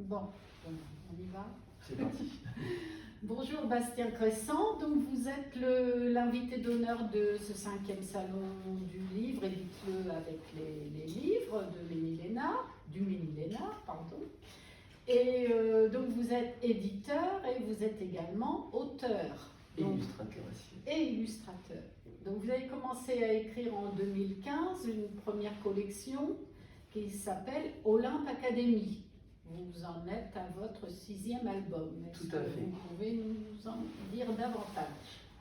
Bon, on y va. C'est parti. Bonjour Bastien Crescent, donc vous êtes l'invité d'honneur de ce 5e salon du livre, et dites-le avec les livres de du millénaire, pardon. Et donc vous êtes éditeur et vous êtes également auteur. Et Donc, illustrateur aussi. et illustrateur. Donc vous avez commencé à écrire en 2015 une première collection qui s'appelle Olympe Academy. Vous en êtes à votre 6e album. Est-ce Tout à que fait. vous pouvez nous en dire davantage?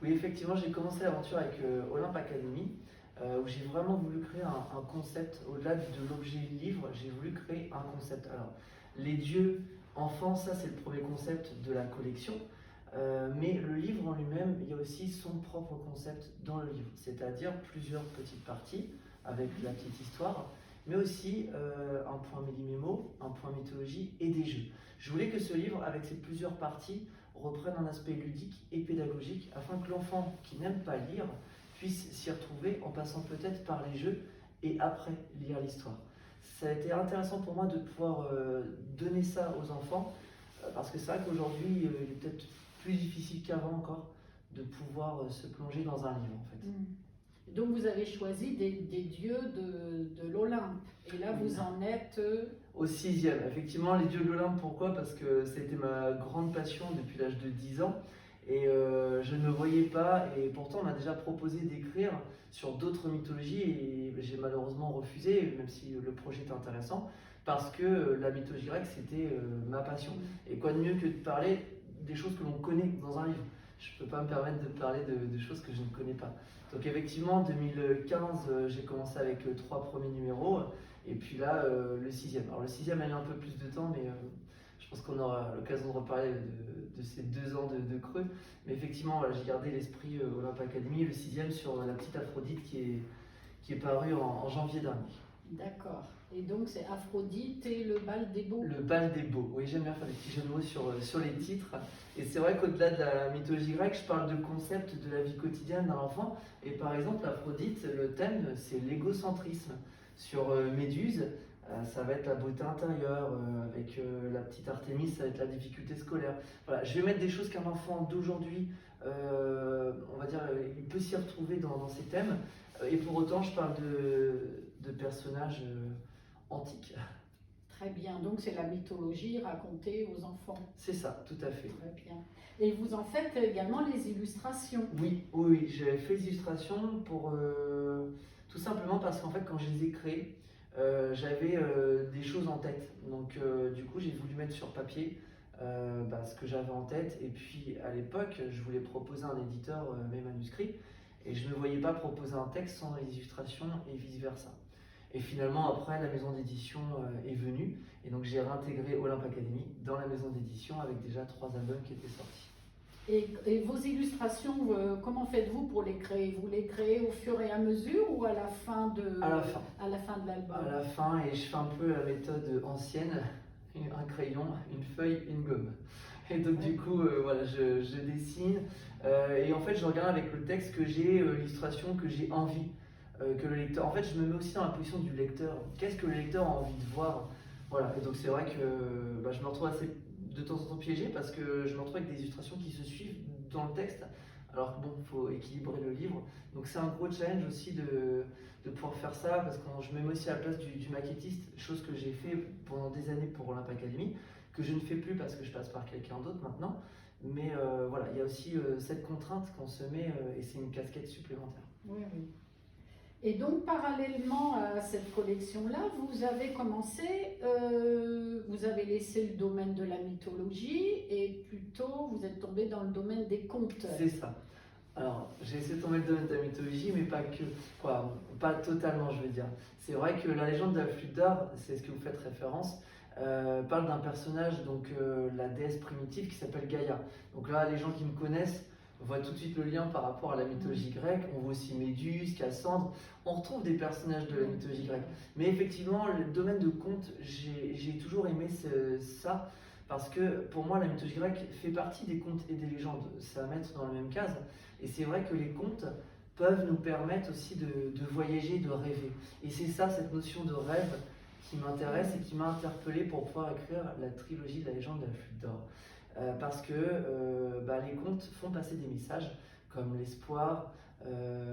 Oui, effectivement, j'ai commencé l'aventure avec Olympe Academy, où j'ai vraiment voulu créer un concept. Au-delà de l'objet livre, j'ai voulu créer un concept. Alors, les dieux enfants, ça c'est le premier concept de la collection. Mais le livre en lui-même, il y a aussi son propre concept dans le livre, c'est-à-dire plusieurs petites parties avec la petite histoire, mais aussi un point méli-mémo, un point mythologie et des jeux. Je voulais que ce livre, avec ses plusieurs parties, reprenne un aspect ludique et pédagogique afin que l'enfant qui n'aime pas lire puisse s'y retrouver en passant peut-être par les jeux et après lire l'histoire. Ça a été intéressant pour moi de pouvoir donner ça aux enfants parce que c'est vrai qu'aujourd'hui, il est peut-être plus difficile qu'avant encore de pouvoir se plonger dans un livre en fait. Donc vous avez choisi des dieux de l'Olympe. Et là vous en êtes... Au 6e, effectivement, les dieux de l'Olympe, pourquoi? Parce que c'était ma grande passion depuis l'âge de 10 ans. Et je ne me voyais pas, et pourtant on m'a déjà proposé d'écrire sur d'autres mythologies, et j'ai malheureusement refusé, même si le projet est intéressant, parce que la mythologie grecque c'était ma passion. Et quoi de mieux que de parler des choses que l'on connaît dans un livre? Je ne peux pas me permettre de parler de choses que je ne connais pas. Donc effectivement, en 2015, j'ai commencé avec 3 premiers numéros, et puis là, le 6e. Alors le 6e, elle a un peu plus de temps, mais je pense qu'on aura l'occasion de reparler de ces 2 ans de creux. Mais effectivement, voilà, j'ai gardé l'esprit Olympe Academy, le 6e sur la petite Aphrodite qui est paru en janvier dernier. D'accord. Et donc c'est Aphrodite et le bal des beaux. Le bal des beaux. Oui, j'aime bien faire des petits jeux de mots sur les titres. Et c'est vrai qu'au-delà de la mythologie grecque, je parle de concepts de la vie quotidienne d'un enfant. Et par exemple, Aphrodite, le thème, c'est l'égocentrisme. Sur Méduse, ça va être la beauté intérieure. Avec la petite Artémis, ça va être la difficulté scolaire. Voilà, je vais mettre des choses qu'un enfant d'aujourd'hui, on va dire, il peut s'y retrouver dans ces thèmes. Et pour autant, je parle de personnages antiques. Très bien, donc c'est la mythologie racontée aux enfants. C'est ça, tout à fait. Très bien. Et vous en faites également les illustrations? Oui, j'ai fait des illustrations pour tout simplement parce qu'en fait, quand je les ai créées, j'avais des choses en tête. Donc, du coup, j'ai voulu mettre sur papier ce que j'avais en tête. Et puis, à l'époque, je voulais proposer à un éditeur mes manuscrits et je ne voyais pas proposer un texte sans les illustrations et vice-versa. Et finalement, après, la maison d'édition est venue, et donc j'ai réintégré Olympe Academy dans la maison d'édition avec déjà 3 albums qui étaient sortis. Et vos illustrations, comment faites-vous pour les créer? Vous les créez au fur et à mesure ou à la fin de l'album? À la fin, et je fais un peu la méthode ancienne, un crayon, une feuille, une gomme. Et donc du coup, voilà, je dessine, et en fait je regarde avec le texte que j'ai, l'illustration que j'ai envie. Que le lecteur, en fait, je me mets aussi dans la position du lecteur. Qu'est-ce que le lecteur a envie de voir? Voilà, et donc c'est vrai que je me retrouve assez de temps en temps piégé parce que je me retrouve avec des illustrations qui se suivent dans le texte. Alors que bon, il faut équilibrer le livre. Donc c'est un gros challenge aussi de pouvoir faire ça parce que je me mets aussi à la place du maquettiste, chose que j'ai fait pendant des années pour Olympe Academy, que je ne fais plus parce que je passe par quelqu'un d'autre maintenant. Mais voilà, il y a aussi cette contrainte qu'on se met et c'est une casquette supplémentaire. Oui. Et donc, parallèlement à cette collection-là, vous avez commencé, vous avez laissé le domaine de la mythologie et plutôt vous êtes tombé dans le domaine des contes. C'est ça. Alors, j'ai essayé de tomber le domaine de la mythologie, mais pas que. Quoi, pas totalement, je veux dire. C'est vrai que la légende de la flûte d'or, c'est ce que vous faites référence, parle d'un personnage, donc la déesse primitive qui s'appelle Gaïa. Donc là, les gens qui me connaissent, on voit tout de suite le lien par rapport à la mythologie grecque. On voit aussi Méduse, Cassandre. On retrouve des personnages de la mythologie grecque. Mais effectivement, le domaine de conte, j'ai toujours aimé ça. Parce que pour moi, la mythologie grecque fait partie des contes et des légendes. C'est à mettre dans la même case. Et c'est vrai que les contes peuvent nous permettre aussi de voyager, de rêver. Et c'est ça, cette notion de rêve, qui m'intéresse et qui m'a interpellé pour pouvoir écrire la trilogie de la légende de la flûte d'or. Parce que les contes font passer des messages comme l'espoir,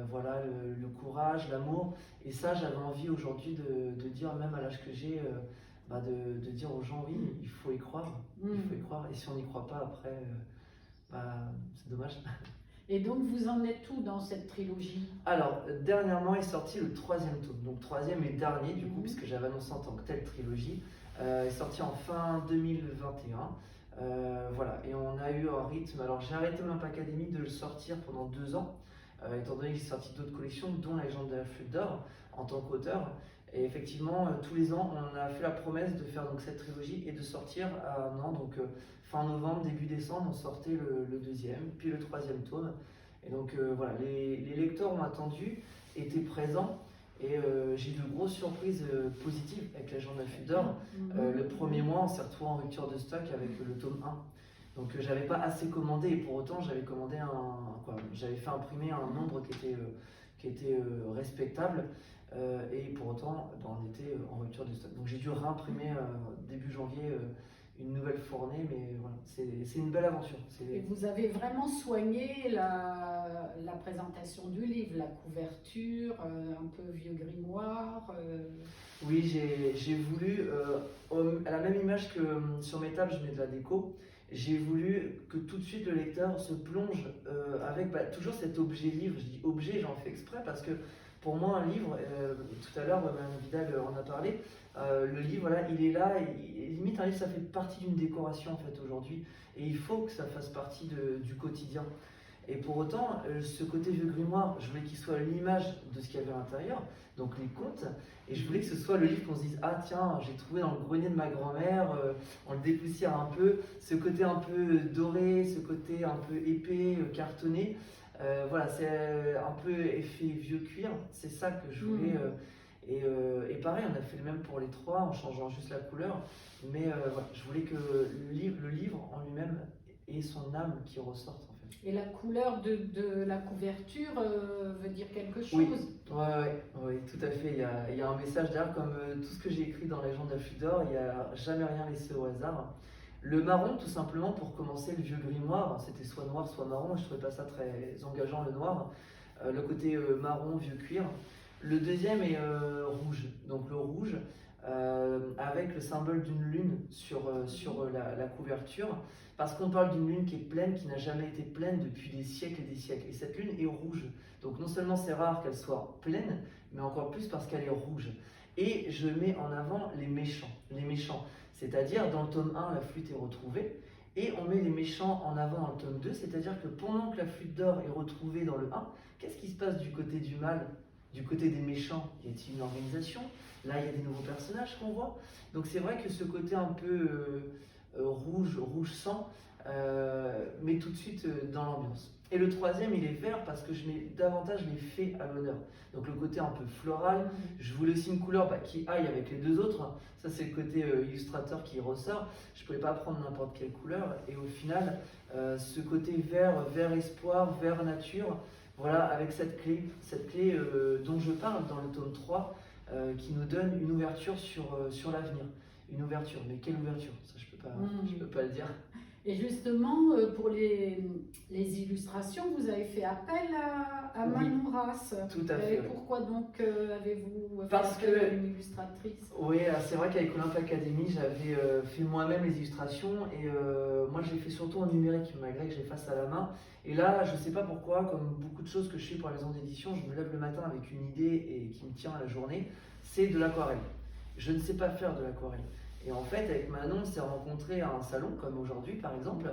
voilà, le courage, l'amour. Et ça, j'avais envie aujourd'hui de dire, même à l'âge que j'ai, de dire aux gens, oui, il faut y croire. Il faut y croire. Et si on n'y croit pas, après, c'est dommage. Et donc, vous en êtes où dans cette trilogie? Alors, dernièrement est sorti le 3e tome. Donc, 3e et dernier, du coup, puisque j'avais annoncé en tant que telle trilogie. Est sorti en fin 2021. Voilà, et on a eu un rythme. Alors, j'ai arrêté Olympe Academy de le sortir pendant 2 ans, étant donné que j'ai sorti d'autres collections, dont La légende de la flûte d'or, en tant qu'auteur. Et effectivement, tous les ans, on a fait la promesse de faire donc cette trilogie et de sortir à un an. Donc, fin novembre, début décembre, on sortait le 2e, puis le 3e tome. Et donc, voilà, les lecteurs ont attendu, étaient présents. Et j'ai eu de grosses surprises positives avec La légende de la flûte d'or. Le premier mois, on s'est retrouvé en rupture de stock avec le tome 1. Donc j'avais pas assez commandé et pour autant j'avais commandé j'avais fait imprimer un nombre qui était respectable et pour autant on était en rupture de stock. Donc j'ai dû réimprimer début janvier une nouvelle fournée, mais voilà, c'est une belle aventure. Et vous avez vraiment soigné la présentation du livre, la couverture, un peu vieux grimoire. Oui, j'ai voulu, à la même image que sur mes tables, je mets de la déco, j'ai voulu que tout de suite le lecteur se plonge avec toujours cet objet livre. Je dis objet, j'en fais exprès parce que pour moi, un livre, tout à l'heure, Mme Vidal en a parlé, le livre, voilà, il est là, limite un livre, ça fait partie d'une décoration en fait aujourd'hui, et il faut que ça fasse partie du quotidien. Et pour autant, ce côté vieux grimoire, je voulais qu'il soit l'image de ce qu'il y avait à l'intérieur, donc les contes, et je voulais que ce soit le livre qu'on se dise, ah tiens, j'ai trouvé dans le grenier de ma grand-mère, on le dépoussière un peu, ce côté un peu doré, ce côté un peu épais, cartonné. Voilà, c'est un peu effet vieux cuir, c'est ça que je voulais. Et pareil, on a fait le même pour les 3 en changeant juste la couleur. Mais voilà, je voulais que le livre en lui-même ait son âme qui ressorte en fait. Et la couleur de la couverture veut dire quelque chose? Oui, ouais, tout à fait. Il y a un message derrière, comme tout ce que j'ai écrit dans La légende de la flûte d'or, il n'y a jamais rien laissé au hasard. Le marron, tout simplement, pour commencer, le vieux grimoire, c'était soit noir, soit marron, je trouvais pas ça très engageant, le noir. Le côté marron, vieux cuir. Le deuxième est rouge, donc le rouge, avec le symbole d'une lune sur la couverture, parce qu'on parle d'une lune qui est pleine, qui n'a jamais été pleine depuis des siècles et des siècles. Et cette lune est rouge, donc non seulement c'est rare qu'elle soit pleine, mais encore plus parce qu'elle est rouge. Et je mets en avant les méchants. C'est-à-dire, dans le tome 1, la flûte est retrouvée, et on met les méchants en avant dans le tome 2, c'est-à-dire que pendant que la flûte d'or est retrouvée dans le 1, qu'est-ce qui se passe du côté du mal, du côté des méchants? Y a-t-il une organisation? Là, il y a des nouveaux personnages qu'on voit. Donc c'est vrai que ce côté un peu rouge sang, met tout de suite dans l'ambiance. Et le troisième, il est vert parce que je mets davantage les fées à l'honneur. Donc le côté un peu floral, je voulais aussi une couleur qui aille avec les deux autres. Ça, c'est le côté illustrateur qui ressort. Je ne pouvais pas prendre n'importe quelle couleur. Et au final, ce côté vert espoir, vert nature, voilà, avec cette clé dont je parle dans le tome 3, qui nous donne une ouverture sur l'avenir. Une ouverture, mais quelle ouverture? Ça, je peux pas le dire. Et justement, pour les illustrations, vous avez fait appel à Manon Rass. Tout à fait. Et pourquoi donc avez-vous fait Parce appel à que une illustratrice? Oui, c'est vrai qu'avec Olympe Academy, j'avais fait moi-même les illustrations et moi je les fais surtout en numérique, malgré que je les fasse à la main. Et là, je ne sais pas pourquoi, comme beaucoup de choses que je fais pour la maison d'édition, je me lève le matin avec une idée et qui me tient à la journée, c'est de l'aquarelle. Je ne sais pas faire de l'aquarelle. Et en fait, avec Manon, on s'est rencontrés à un salon, comme aujourd'hui par exemple,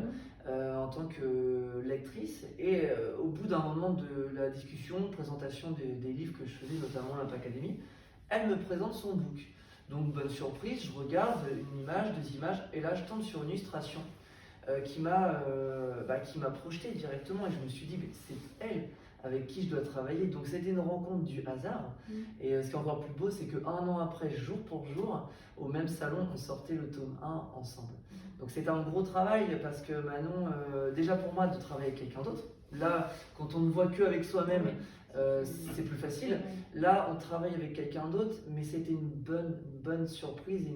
en tant que lectrice. Et au bout d'un moment de la discussion, présentation des livres que je faisais, notamment Olympe Academy, elle me présente son book. Donc bonne surprise, je regarde une image, 2 images, et là je tombe sur une illustration qui m'a projeté directement. Et je me suis dit, c'est elle avec qui je dois travailler. Donc c'était une rencontre du hasard. Et ce qui est encore plus beau, c'est qu'un an après, jour pour jour, au même salon, on sortait le tome 1 ensemble. Donc c'était un gros travail parce que Manon, déjà pour moi de travailler avec quelqu'un d'autre, là quand on ne voit qu'avec soi-même, c'est plus facile. Là, on travaille avec quelqu'un d'autre, mais c'était une bonne surprise,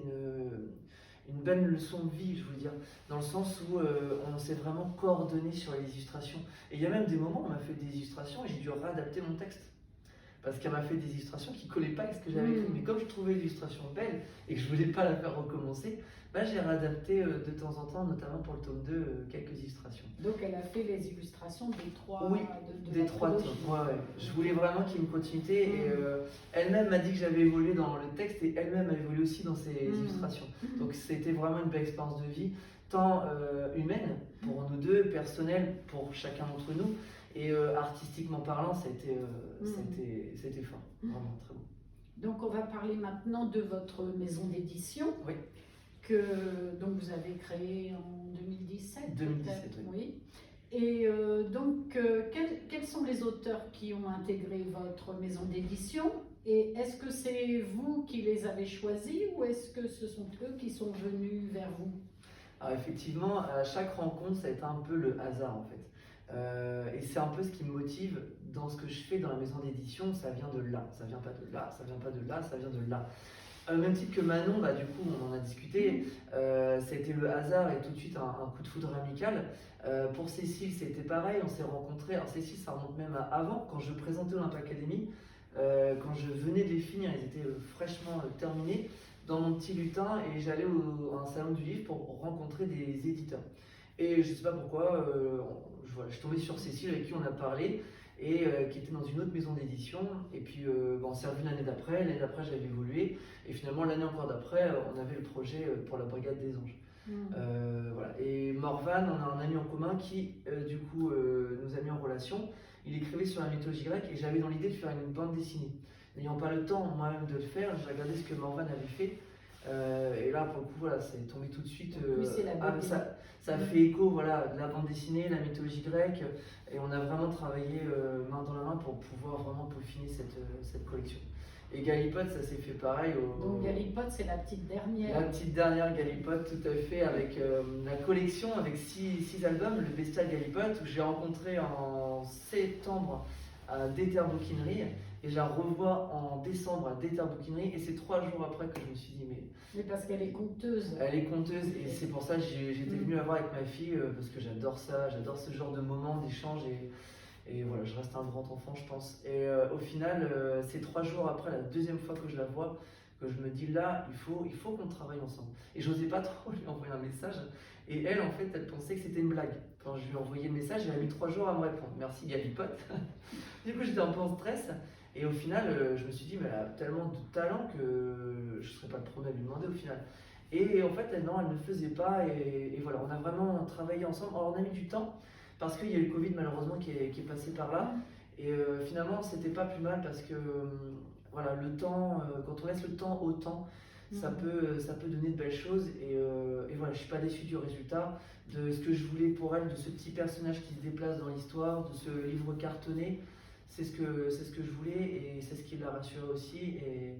une bonne leçon de vie, je veux dire, dans le sens où on s'est vraiment coordonné sur les illustrations. Et il y a même des moments où on m'a fait des illustrations et j'ai dû réadapter mon texte. Parce qu'elle m'a fait des illustrations qui ne collaient pas avec ce que j'avais écrit. Mais comme je trouvais l'illustration belle et que je ne voulais pas la faire recommencer, bah, j'ai réadapté de temps en temps, notamment pour le tome 2, quelques illustrations. Donc elle a fait les illustrations des trois, oui, des trois tomes. Ouais. Je voulais vraiment qu'il y ait une continuité. Et elle-même m'a dit que j'avais évolué dans le texte et elle-même a évolué aussi dans ses illustrations. Donc c'était vraiment une belle expérience de vie, tant humaine pour nous deux, personnelle pour chacun d'entre nous. Et artistiquement parlant, c'était fort, vraiment très bon. Donc on va parler maintenant de votre maison d'édition, oui. que donc vous avez créée en 2017. 2017, oui. Et quels sont les auteurs qui ont intégré votre maison d'édition? Et est-ce que c'est vous qui les avez choisis ou est-ce que ce sont eux qui sont venus vers vous? Alors effectivement, à chaque rencontre, ça a été un peu le hasard en fait. Et c'est un peu ce qui me motive dans ce que je fais dans la maison d'édition, ça vient de là, ça vient pas de là, ça vient pas de là, ça vient de là. Même titre que Manon, bah, du coup on en a discuté, ça a été le hasard et tout de suite un coup de foudre amical. Pour Cécile c'était pareil, on s'est rencontrés, alors Cécile ça remonte même à avant, quand je présentais Olympe Academy, quand je venais de les finir, ils étaient fraîchement terminés dans mon petit lutin et j'allais à un salon du livre pour rencontrer des éditeurs. Et je ne sais pas pourquoi, je suis tombé sur Cécile avec qui on a parlé et qui était dans une autre maison d'édition. Et puis on s'est revu l'année d'après j'avais évolué. Et finalement l'année encore d'après, on avait le projet pour la Brigade des Anges. Voilà. Et Morvan, on a un ami en commun qui du coup nous a mis en relation. Il écrivait sur la mythologie grecque et j'avais dans l'idée de faire une bande dessinée. N'ayant pas le temps moi-même de le faire, j'ai regardé ce que Morvan avait fait. Et là, pour le coup, voilà, c'est tombé tout de suite. Ça a fait écho, voilà, de la bande dessinée, la mythologie grecque, et on a vraiment travaillé main dans la main pour pouvoir vraiment peaufiner cette collection. Et Galipote, ça s'est fait pareil. Donc Galipote, c'est la petite dernière. La petite dernière Galipote, tout à fait, avec la collection, avec 6 albums, le Bestial Galipote, où j'ai rencontré en septembre à Déter Bouquinerie. Et je la revois en décembre à Déter Bouquinerie et c'est 3 jours après que je me suis dit mais parce qu'elle est conteuse. Elle est conteuse et c'est pour ça que j'étais venu la voir avec ma fille parce que j'adore ça, j'adore ce genre de moments d'échange et voilà, je reste un grand enfant je pense. Et au final, c'est 3 jours après la deuxième fois que je la vois que je me dis là, il faut qu'on travaille ensemble. Et j'osais pas trop lui envoyer un message et elle en fait, elle pensait que c'était une blague. Quand je lui ai envoyé le message, elle a mis 3 jours à me répondre. Merci Galipote. Du coup j'étais un peu en stress. Et au final, je me suis dit, mais elle a tellement de talent que je ne serais pas le premier à lui demander au final. Et en fait, non, elle ne le faisait pas. Et voilà, on a vraiment travaillé ensemble. Alors, on a mis du temps parce qu'il y a eu le Covid malheureusement qui est passé par là. Et finalement, c'était pas plus mal parce que voilà, le temps, quand on laisse le temps au temps, ça peut donner de belles choses. Et voilà, je ne suis pas déçu du résultat, de ce que je voulais pour elle, de ce petit personnage qui se déplace dans l'histoire, de ce livre cartonné. C'est ce que je voulais et c'est ce qui l'a rassuré aussi. Et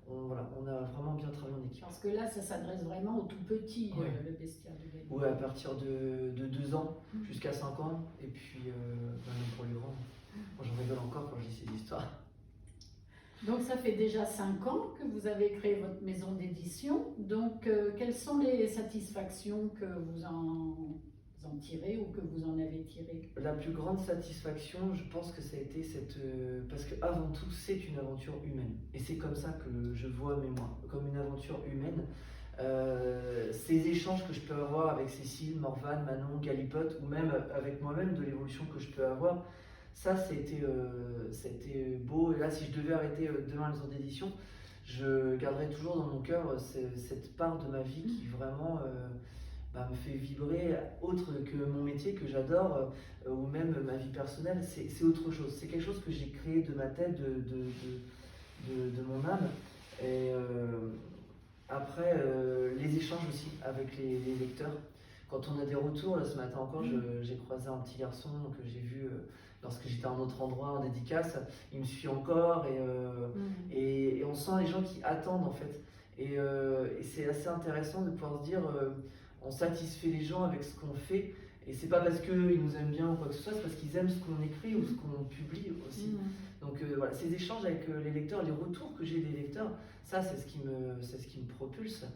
on a vraiment bien travaillé en équipe. Parce que là, ça s'adresse vraiment aux tout petits, le Bestiaire de Galipote. Oui, à partir de 2 ans jusqu'à 5 ans. Et puis, même pour les grands. Moi, j'en rigole encore quand je dis ces histoires. Donc, ça fait déjà 5 ans que vous avez créé votre maison d'édition. Donc, quelles sont les satisfactions que vous en tirez ou que vous en avez tiré? La plus grande satisfaction, je pense que ça a été parce que avant tout, c'est une aventure humaine. Et c'est comme ça que je vois Mémoire, comme une aventure humaine. Ces échanges que je peux avoir avec Cécile, Morvan, Manon, Galipote, ou même avec moi-même, de l'évolution que je peux avoir, ça, c'était beau. Et là, si je devais arrêter demain les maison d'édition, je garderai toujours dans mon cœur cette part de ma vie qui vraiment me fait vibrer, autre que mon métier que j'adore, ou même ma vie personnelle. C'est autre chose. C'est quelque chose que j'ai créé de ma tête, de mon âme. Et après, les échanges aussi avec les lecteurs. Quand on a des retours, là, ce matin encore, j'ai croisé un petit garçon que j'ai vu lorsque j'étais à un autre endroit en dédicace. Il me suit encore et on sent les gens qui attendent en fait. Et c'est assez intéressant de pouvoir se dire on satisfait les gens avec ce qu'on fait Et c'est pas parce qu'ils nous aiment bien ou quoi que ce soit, c'est parce qu'ils aiment ce qu'on écrit ou ce qu'on publie aussi. Donc voilà, ces échanges avec les lecteurs, les retours que j'ai des lecteurs, ça c'est ce qui me propulse.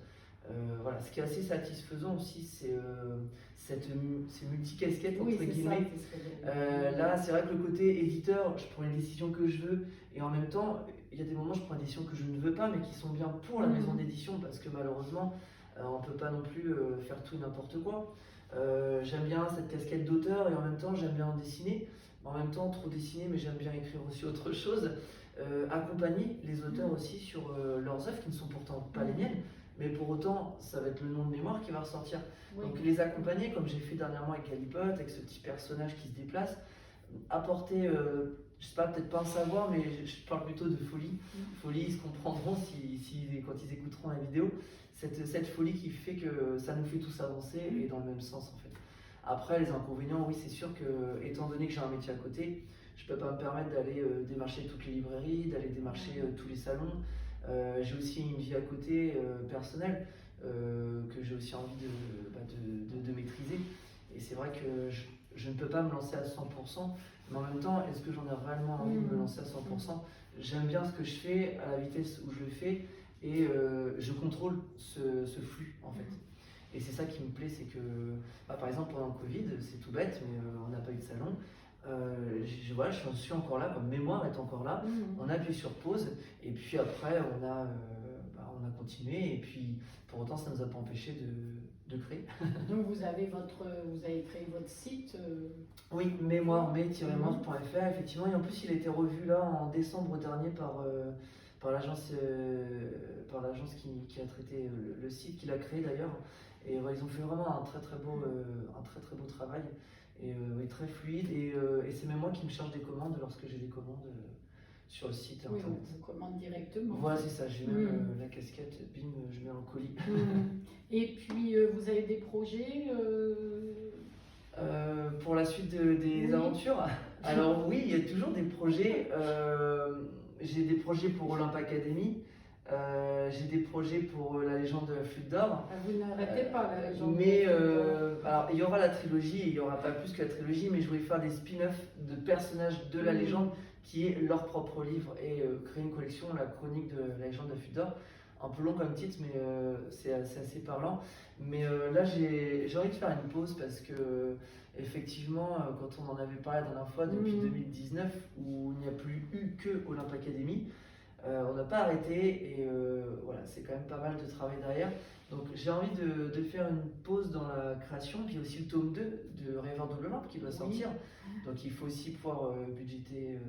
Voilà, ce qui est assez satisfaisant aussi, c'est ces multi-casquettes entre guillemets. Là, c'est vrai que le côté éditeur, je prends les décisions que je veux, et en même temps, il y a des moments, je prends des décisions que je ne veux pas, mais qui sont bien pour la maison d'édition, parce que malheureusement, on ne peut pas non plus faire tout et n'importe quoi. J'aime bien cette casquette d'auteur, et en même temps, j'aime bien dessiner. En même temps, trop dessiner, mais j'aime bien écrire aussi autre chose. Accompagner les auteurs aussi sur leurs œuvres, qui ne sont pourtant pas les miennes, mais pour autant, ça va être le nom de mémoire qui va ressortir. Donc les accompagner, comme j'ai fait dernièrement avec Galipote, avec ce petit personnage qui se déplace, apporter, je sais pas, peut-être pas un savoir, mais je parle plutôt de folie. Folie, ils se comprendront quand ils écouteront la vidéo. Cette folie qui fait que ça nous fait tous avancer et dans le même sens en fait. Après, les inconvénients, oui, c'est sûr que, étant donné que j'ai un métier à côté, je peux pas me permettre d'aller démarcher toutes les librairies, d'aller démarcher tous les salons. J'ai aussi une vie à côté personnelle que j'ai aussi envie de maîtriser. Et c'est vrai que je ne peux pas me lancer à 100%, mais en même temps, est-ce que j'en ai réellement envie de me lancer à 100%? J'aime bien ce que je fais à la vitesse où je le fais et je contrôle ce flux en fait. Et c'est ça qui me plaît, c'est que par exemple pendant le Covid, c'est tout bête, mais on n'a pas eu de salon. Voilà, je suis encore là, comme mémoire est encore là. On appuie sur pause et puis après on a continué et puis pour autant ça ne nous a pas empêché de créer. Donc vous avez créé votre site Oui, mémoire-morte.fr effectivement, et en plus il a été revu là en décembre dernier par l'agence qui a traité le site, qui l'a créé d'ailleurs. Et ils ont fait vraiment un très très beau travail et très fluide. Et c'est même moi qui me charge des commandes lorsque j'ai des commandes sur le site internet. Oui, on commande directement. Voilà, c'est ça, j'ai même la casquette, bim, je mets un colis. Et puis vous avez des projets pour la suite des aventures? Alors oui, il y a toujours des projets. J'ai des projets pour Olympe Academy. J'ai des projets pour la légende de la Flûte d'Or. Vous n'arrêtez pas la légende. Mais alors il y aura la trilogie, et il n'y aura pas plus que la trilogie, mais je voulais faire des spin-offs de personnages de la légende qui est leur propre livre et créer une collection, la chronique de la légende de la Flûte d'Or. Un peu long comme titre, mais c'est assez parlant. Mais là j'ai envie de faire une pause parce que effectivement, quand on en avait parlé la dernière fois, depuis 2019, où il n'y a plus eu que Olympe Academy, on n'a pas arrêté et voilà, c'est quand même pas mal de travail derrière. Donc j'ai envie de faire une pause dans la création. Puis il y a aussi le tome 2 de Rêveur de l'Olympe qui doit sortir. Donc il faut aussi pouvoir budgétiser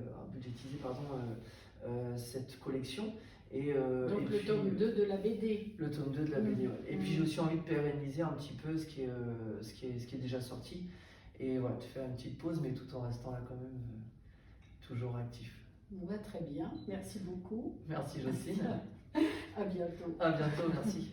cette collection. Donc le tome 2 de la BD. Le tome 2 de la BD, ouais. Et puis j'ai aussi envie de pérenniser un petit peu ce qui est déjà sorti. Et voilà, de faire une petite pause, mais tout en restant là quand même toujours actif. Très bien, merci beaucoup. Merci Jocelyne. À bientôt. À bientôt, merci.